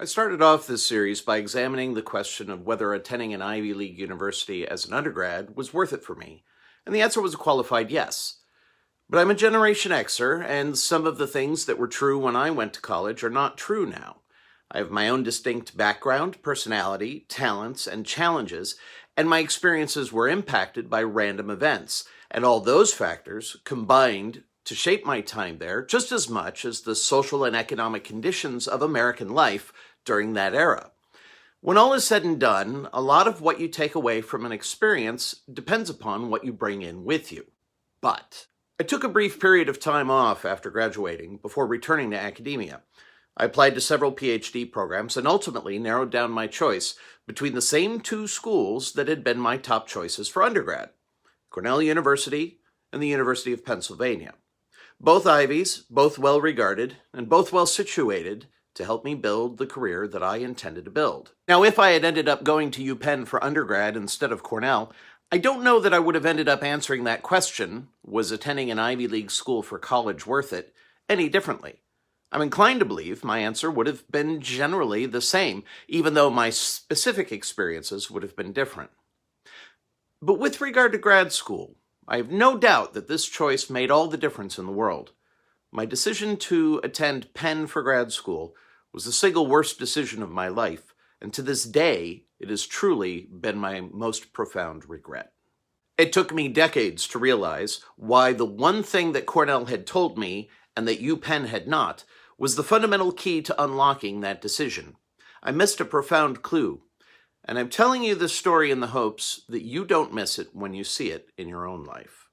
I started off this series by examining the question of whether attending an Ivy League university as an undergrad was worth it for me, and the answer was a qualified yes. But I'm a Generation Xer, and some of the things that were true when I went to college are not true now. I have my own distinct background, personality, talents, and challenges, and my experiences were impacted by random events, and all those factors combined to shape my time there just as much as the social and economic conditions of American life during that era. When all is said and done, a lot of what you take away from an experience depends upon what you bring in with you. But I took a brief period of time off after graduating before returning to academia. I applied to several PhD programs and ultimately narrowed down my choice between the same two schools that had been my top choices for undergrad, Cornell University and the University of Pennsylvania. Both Ivies, both well regarded, and both well situated to help me build the career that I intended to build. Now, if I had ended up going to UPenn for undergrad instead of Cornell, I don't know that I would have ended up answering that question, was attending an Ivy League school for college worth it, any differently. I'm inclined to believe my answer would have been generally the same, even though my specific experiences would have been different. But with regard to grad school, I have no doubt that this choice made all the difference in the world. My decision to attend Penn for grad school was the single worst decision of my life, and to this day, it has truly been my most profound regret. It took me decades to realize why the one thing that Cornell had told me and that UPenn had not was the fundamental key to unlocking that decision. I missed a profound clue, and I'm telling you this story in the hopes that you don't miss it when you see it in your own life.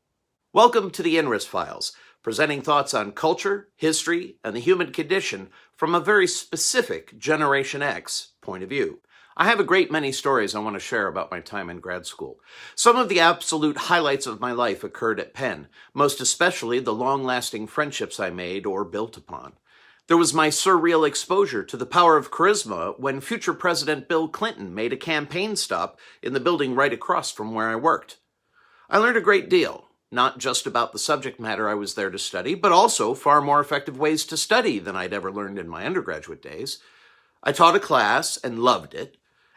Welcome to the INRIS Files, presenting thoughts on culture, history, and the human condition from a very specific Generation X point of view. I have a great many stories I want to share about my time in grad school. Some of the absolute highlights of my life occurred at Penn, most especially the long-lasting friendships I made or built upon. There was my surreal exposure to the power of charisma when future President Bill Clinton made a campaign stop in the building right across from where I worked. I learned a great deal. Not just about the subject matter I was there to study, but also far more effective ways to study than I'd ever learned in my undergraduate days. I taught a class and loved it,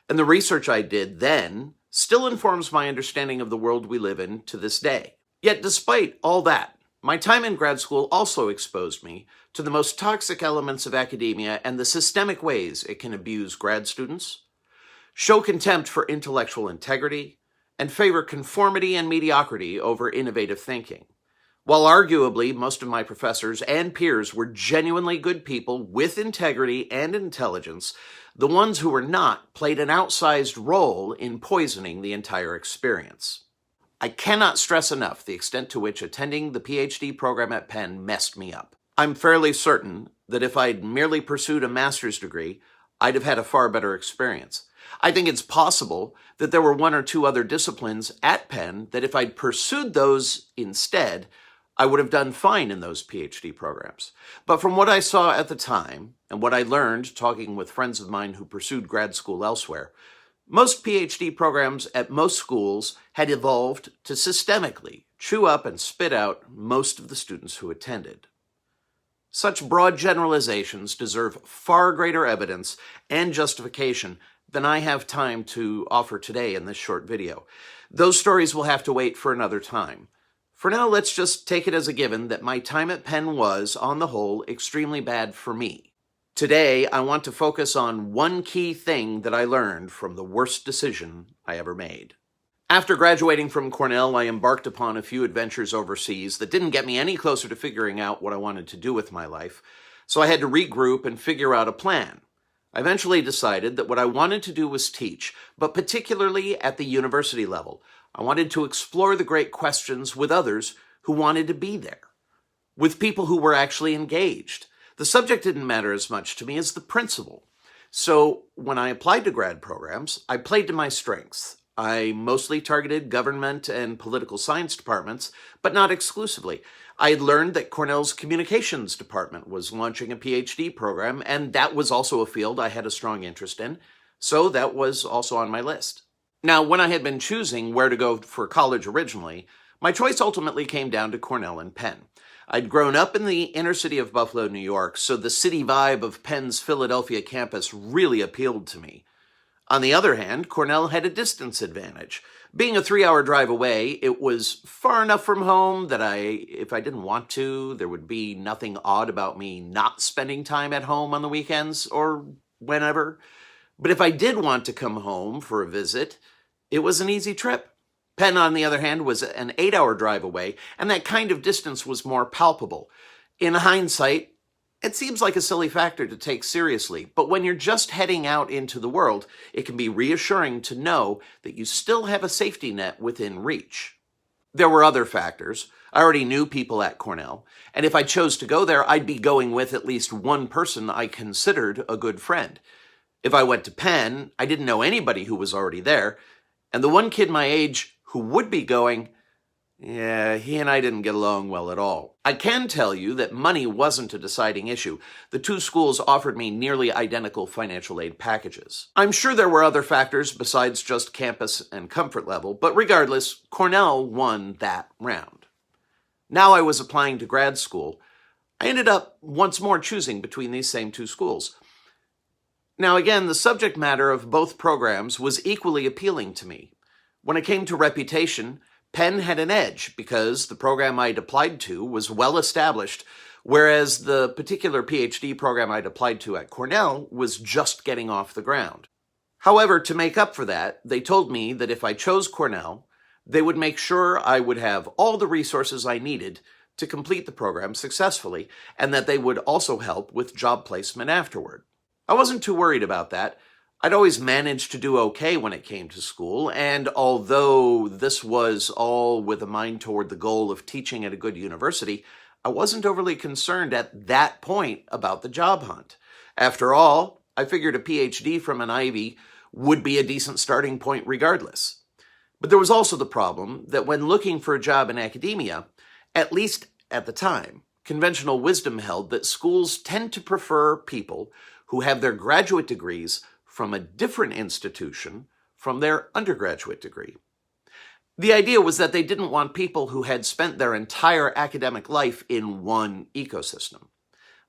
and the research I did then still informs my understanding of the world we live in to this day. Yet despite all that, my time in grad school also exposed me to the most toxic elements of academia and the systemic ways it can abuse grad students, show contempt for intellectual integrity, and favor conformity and mediocrity over innovative thinking. While arguably most of my professors and peers were genuinely good people with integrity and intelligence, the ones who were not played an outsized role in poisoning the entire experience. I cannot stress enough the extent to which attending the PhD program at Penn messed me up. I'm fairly certain that if I'd merely pursued a master's degree, I'd have had a far better experience. I think it's possible that there were one or two other disciplines at Penn that if I'd pursued those instead, I would have done fine in those PhD programs. But from what I saw at the time, and what I learned talking with friends of mine who pursued grad school elsewhere, most PhD programs at most schools had evolved to systemically chew up and spit out most of the students who attended. Such broad generalizations deserve far greater evidence and justification than I have time to offer today in this short video. Those stories will have to wait for another time. For now, let's just take it as a given that my time at Penn was, on the whole, extremely bad for me. Today, I want to focus on one key thing that I learned from the worst decision I ever made. After graduating from Cornell, I embarked upon a few adventures overseas that didn't get me any closer to figuring out what I wanted to do with my life, so I had to regroup and figure out a plan. I eventually decided that what I wanted to do was teach, but particularly at the university level. I wanted to explore the great questions with others who wanted to be there, with people who were actually engaged. The subject didn't matter as much to me as the principle. So when I applied to grad programs, I played to my strengths. I mostly targeted government and political science departments, but not exclusively. I had learned that Cornell's communications department was launching a PhD program, and that was also a field I had a strong interest in, so that was also on my list. Now, when I had been choosing where to go for college originally, my choice ultimately came down to Cornell and Penn. I'd grown up in the inner city of Buffalo, New York, so the city vibe of Penn's Philadelphia campus really appealed to me. On the other hand, Cornell had a distance advantage. Being a 3-hour drive away, it was far enough from home that if I didn't want to, there would be nothing odd about me not spending time at home on the weekends or whenever. But if I did want to come home for a visit, it was an easy trip. Penn, on the other hand, was an 8-hour drive away, and that kind of distance was more palpable. In hindsight, it seems like a silly factor to take seriously, but when you're just heading out into the world, it can be reassuring to know that you still have a safety net within reach. There were other factors. I already knew people at Cornell, and if I chose to go there, I'd be going with at least one person I considered a good friend. If I went to Penn, I didn't know anybody who was already there, and the one kid my age who would be going, he and I didn't get along well at all. I can tell you that money wasn't a deciding issue. The two schools offered me nearly identical financial aid packages. I'm sure there were other factors besides just campus and comfort level, but regardless, Cornell won that round. Now I was applying to grad school. I ended up once more choosing between these same two schools. Now again, the subject matter of both programs was equally appealing to me. When it came to reputation, Penn had an edge because the program I'd applied to was well established, whereas the particular PhD program I'd applied to at Cornell was just getting off the ground. However, to make up for that, they told me that if I chose Cornell, they would make sure I would have all the resources I needed to complete the program successfully, and that they would also help with job placement afterward. I wasn't too worried about that. I'd always managed to do okay when it came to school, and although this was all with a mind toward the goal of teaching at a good university, I wasn't overly concerned at that point about the job hunt. After all, I figured a PhD from an Ivy would be a decent starting point regardless. But there was also the problem that when looking for a job in academia, at least at the time, conventional wisdom held that schools tend to prefer people who have their graduate degrees from a different institution from their undergraduate degree. The idea was that they didn't want people who had spent their entire academic life in one ecosystem.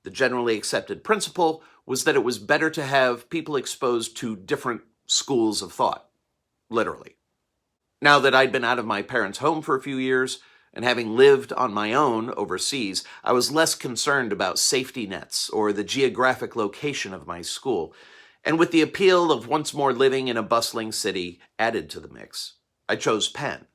The generally accepted principle was that it was better to have people exposed to different schools of thought, literally. Now that I'd been out of my parents' home for a few years, and having lived on my own overseas, I was less concerned about safety nets or the geographic location of my school. And with the appeal of once more living in a bustling city added to the mix, I chose Penn.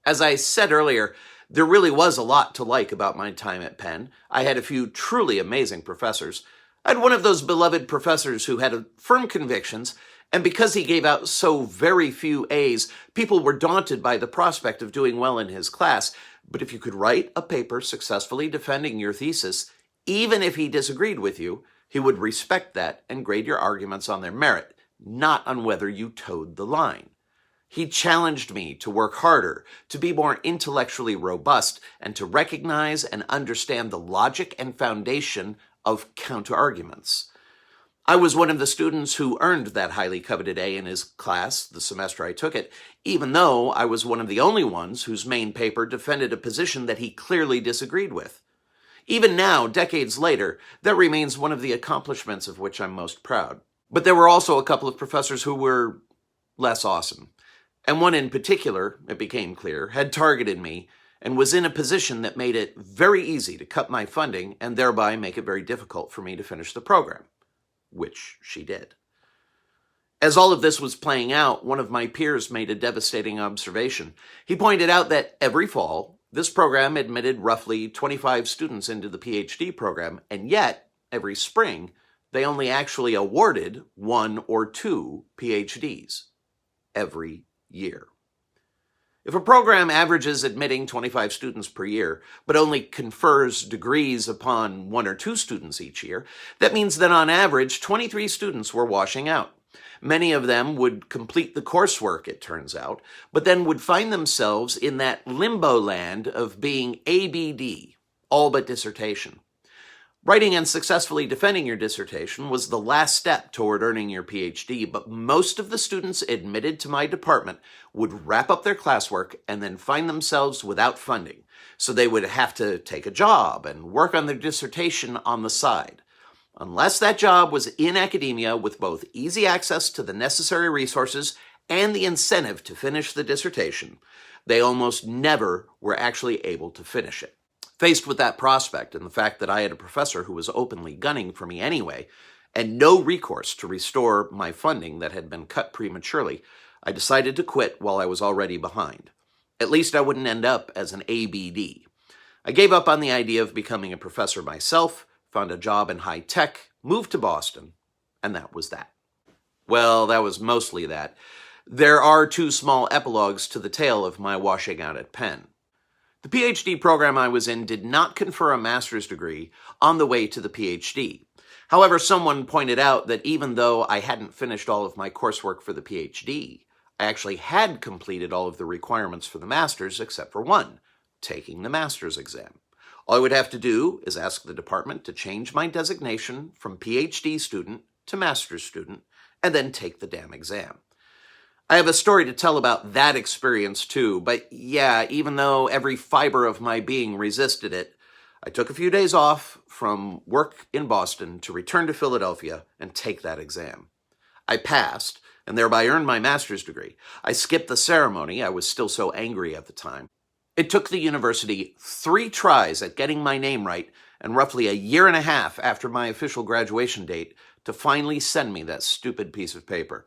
As I said earlier, there really was a lot to like about my time at Penn. I had a few truly amazing professors. I had one of those beloved professors who had firm convictions, and because he gave out so very few A's, people were daunted by the prospect of doing well in his class. But if you could write a paper successfully defending your thesis, even if he disagreed with you, he would respect that and grade your arguments on their merit, not on whether you towed the line. He challenged me to work harder, to be more intellectually robust, and to recognize and understand the logic and foundation of counterarguments. I was one of the students who earned that highly coveted A in his class the semester I took it, even though I was one of the only ones whose main paper defended a position that he clearly disagreed with. Even now, decades later, that remains one of the accomplishments of which I'm most proud. But there were also a couple of professors who were less awesome. And one in particular, it became clear, had targeted me and was in a position that made it very easy to cut my funding and thereby make it very difficult for me to finish the program, which she did. As all of this was playing out, one of my peers made a devastating observation. He pointed out that every fall, this program admitted roughly 25 students into the PhD program, and yet, every spring, they only actually awarded 1 or 2 PhDs every year. If a program averages admitting 25 students per year, but only confers degrees upon 1 or 2 students each year, that means that on average, 23 students were washing out. Many of them would complete the coursework, it turns out, but then would find themselves in that limbo land of being ABD, all but dissertation. Writing and successfully defending your dissertation was the last step toward earning your PhD, but most of the students admitted to my department would wrap up their classwork and then find themselves without funding, so they would have to take a job and work on their dissertation on the side. Unless that job was in academia with both easy access to the necessary resources and the incentive to finish the dissertation, they almost never were actually able to finish it. Faced with that prospect and the fact that I had a professor who was openly gunning for me anyway, and no recourse to restore my funding that had been cut prematurely, I decided to quit while I was already behind. At least I wouldn't end up as an ABD. I gave up on the idea of becoming a professor myself, found a job in high tech, moved to Boston, and that was that. Well, that was mostly that. There are two small epilogues to the tale of my washing out at Penn. The PhD program I was in did not confer a master's degree on the way to the PhD. However, someone pointed out that even though I hadn't finished all of my coursework for the PhD, I actually had completed all of the requirements for the master's except for one, taking the master's exam. All I would have to do is ask the department to change my designation from PhD student to master's student, and then take the damn exam. I have a story to tell about that experience too, but yeah, even though every fiber of my being resisted it, I took a few days off from work in Boston to return to Philadelphia and take that exam. I passed, and thereby earned my master's degree. I skipped the ceremony, I was still so angry at the time. It took the university 3 tries at getting my name right, and roughly a year and a half after my official graduation date to finally send me that stupid piece of paper.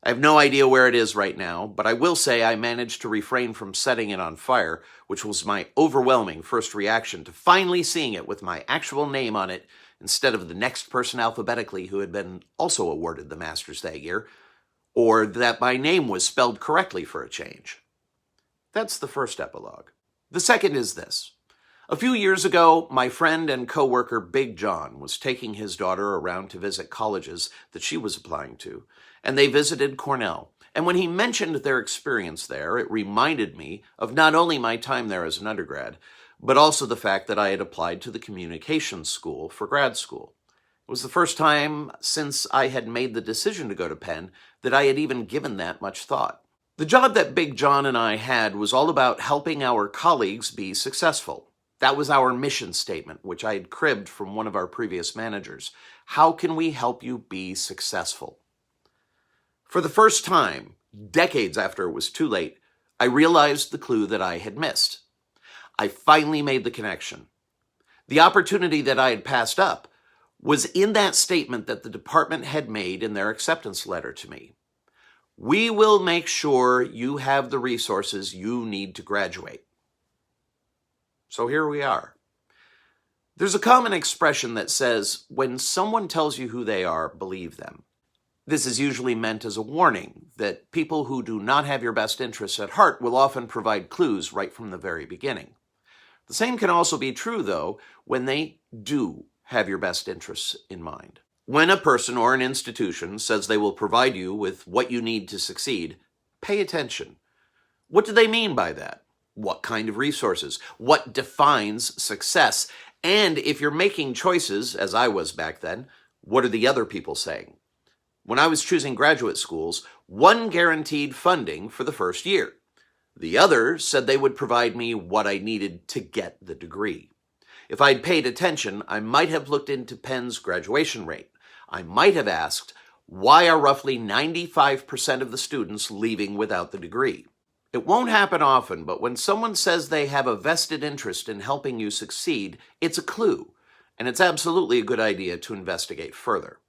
I have no idea where it is right now, but I will say I managed to refrain from setting it on fire, which was my overwhelming first reaction to finally seeing it with my actual name on it instead of the next person alphabetically who had been also awarded the master's that year, or that my name was spelled correctly for a change. That's the first epilogue. The second is this. A few years ago, my friend and coworker Big John was taking his daughter around to visit colleges that she was applying to, and they visited Cornell. And when he mentioned their experience there, it reminded me of not only my time there as an undergrad, but also the fact that I had applied to the communications school for grad school. It was the first time since I had made the decision to go to Penn that I had even given that much thought. The job that Big John and I had was all about helping our colleagues be successful. That was our mission statement, which I had cribbed from one of our previous managers. How can we help you be successful? For the first time, decades after it was too late, I realized the clue that I had missed. I finally made the connection. The opportunity that I had passed up was in that statement that the department had made in their acceptance letter to me. We will make sure you have the resources you need to graduate. So here we are. There's a common expression that says, when someone tells you who they are, believe them. This is usually meant as a warning that people who do not have your best interests at heart will often provide clues right from the very beginning. The same can also be true, though, when they do have your best interests in mind. When a person or an institution says they will provide you with what you need to succeed, pay attention. What do they mean by that? What kind of resources? What defines success? And if you're making choices, as I was back then, what are the other people saying? When I was choosing graduate schools, one guaranteed funding for the first year. The other said they would provide me what I needed to get the degree. If I'd paid attention, I might have looked into Penn's graduation rate. I might have asked, why are roughly 95% of the students leaving without the degree? It won't happen often, but when someone says they have a vested interest in helping you succeed, it's a clue, and it's absolutely a good idea to investigate further.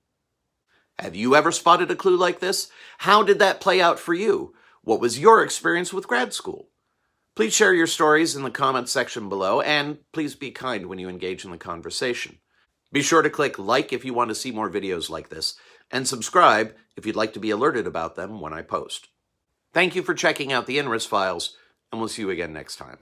Have you ever spotted a clue like this? How did that play out for you? What was your experience with grad school? Please share your stories in the comments section below, and please be kind when you engage in the conversation. Be sure to click like if you want to see more videos like this, and subscribe if you'd like to be alerted about them when I post. Thank you for checking out the INRIS Files, and we'll see you again next time.